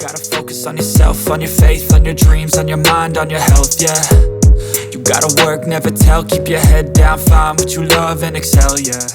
gotta focus on yourself, on your faith, on your dreams, on your mind, on your health, yeah. You gotta work, never tell, keep your head down, find what you love and excel, yeah.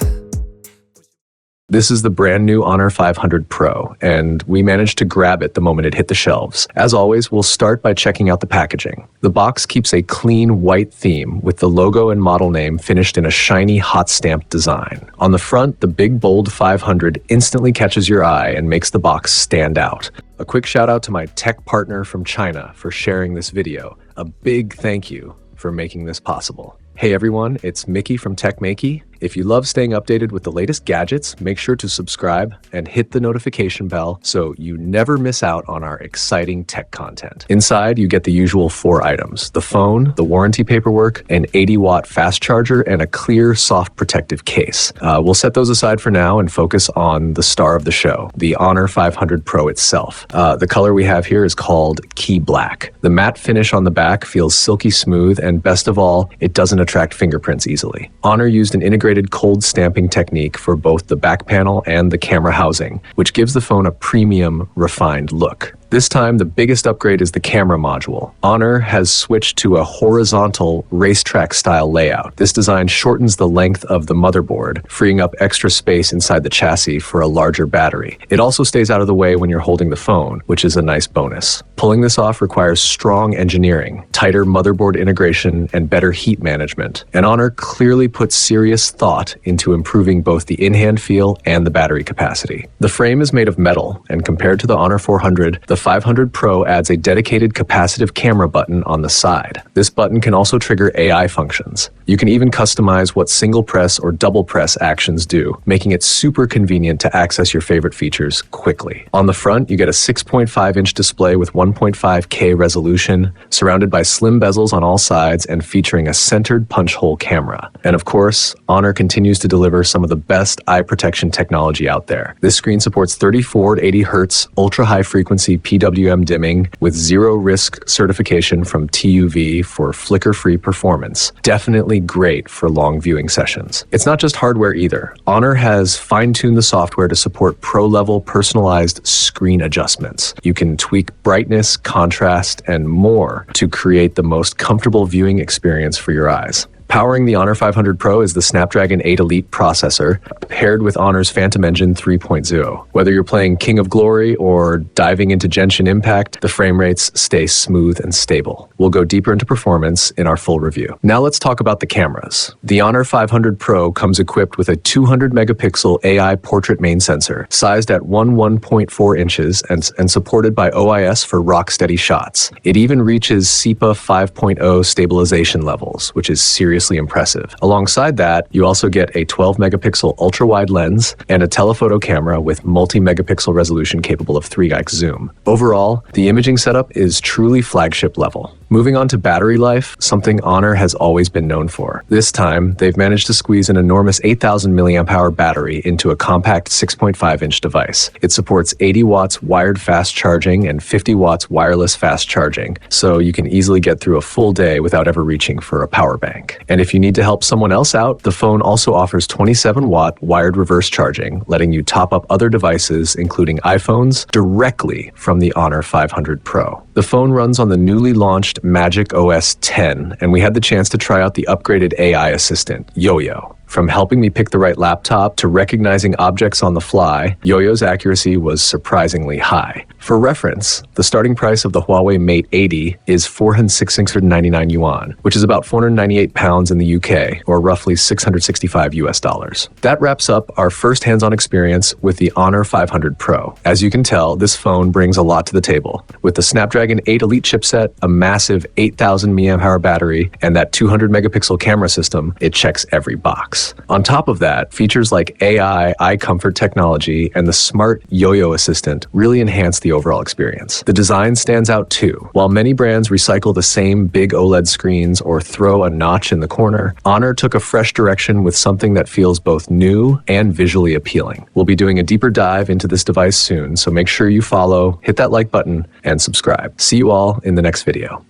This is the brand new Honor 500 Pro, and we managed to grab it the moment it hit the shelves. As always, we'll start by checking out the packaging. The box keeps a clean white theme with the logo and model name finished in a shiny hot stamped design. On the front, the big bold 500 instantly catches your eye and makes the box stand out. A quick shout out to my tech partner from China for sharing this video. A big thank you for making this possible. Hey everyone, it's Maiky from techmaiky. If you love staying updated with the latest gadgets, make sure to subscribe and hit the notification bell so you never miss out on our exciting tech content. Inside, you get the usual 4 items: the phone, the warranty paperwork, an 80-watt fast charger, and a clear, soft protective case. We'll set those aside for now and focus on the star of the show, the Honor 500 Pro itself. The color we have here is called Key Black. The matte finish on the back feels silky smooth, and best of all, it doesn't attract fingerprints easily. Honor used an integrated cold stamping technique for both the back panel and the camera housing, which gives the phone a premium, refined look. This time, the biggest upgrade is the camera module. Honor has switched to a horizontal racetrack-style layout. This design shortens the length of the motherboard, freeing up extra space inside the chassis for a larger battery. It also stays out of the way when you're holding the phone, which is a nice bonus. Pulling this off requires strong engineering, tighter motherboard integration, and better heat management. And Honor clearly puts serious thought into improving both the in-hand feel and the battery capacity. The frame is made of metal, and compared to the Honor 400, the 500 Pro adds a dedicated capacitive camera button on the side. This button can also trigger AI functions. You can even customize what single press or double press actions do, making it super convenient to access your favorite features quickly. On the front, you get a 6.5-inch display with 1.5K resolution, surrounded by slim bezels on all sides and featuring a centered punch hole camera. And of course, Honor continues to deliver some of the best eye protection technology out there. This screen supports 34 to 80 Hz ultra-high frequency PWM dimming with zero risk certification from TUV for flicker-free performance. Definitely great for long viewing sessions. It's not just hardware either. Honor has fine-tuned the software to support pro-level personalized screen adjustments. You can tweak brightness, contrast, and more to create the most comfortable viewing experience for your eyes. Powering the Honor 500 Pro is the Snapdragon 8 Elite processor, paired with Honor's Phantom Engine 3.0. Whether you're playing King of Glory or diving into Genshin Impact, the frame rates stay smooth and stable. We'll go deeper into performance in our full review. Now let's talk about the cameras. The Honor 500 Pro comes equipped with a 200-megapixel AI portrait main sensor, sized at 1.4 inches and supported by OIS for rock-steady shots. It even reaches SEPA 5.0 stabilization levels, which is seriously impressive. Alongside that, you also get a 12-megapixel ultra-wide lens and a telephoto camera with multi-megapixel resolution capable of 3x zoom. Overall, the imaging setup is truly flagship level. Moving on to battery life, something Honor has always been known for. This time, they've managed to squeeze an enormous 8,000 mAh battery into a compact 6.5-inch device. It supports 80 watts wired fast charging and 50 watts wireless fast charging, so you can easily get through a full day without ever reaching for a power bank. And if you need to help someone else out, the phone also offers 27-watt wired reverse charging, letting you top up other devices, including iPhones, directly from the Honor 500 Pro. The phone runs on the newly launched MagicOS 10, and we had the chance to try out the upgraded AI assistant, Yoyo. From helping me pick the right laptop to recognizing objects on the fly, Yoyo's accuracy was surprisingly high. For reference, the starting price of the Huawei Mate 80 is 4,699 yuan, which is about 498 pounds in the UK, or roughly $665 US. That wraps up our first hands-on experience with the Honor 500 Pro. As you can tell, this phone brings a lot to the table. With the Snapdragon 8 Elite chipset, a massive 8,000 mAh battery, and that 200-megapixel camera system, it checks every box. On top of that, features like AI, eye comfort technology, and the smart Yoyo assistant really enhance the overall experience. The design stands out too. While many brands recycle the same big OLED screens or throw a notch in the corner, Honor took a fresh direction with something that feels both new and visually appealing. We'll be doing a deeper dive into this device soon, so make sure you follow, hit that like button, and subscribe. See you all in the next video.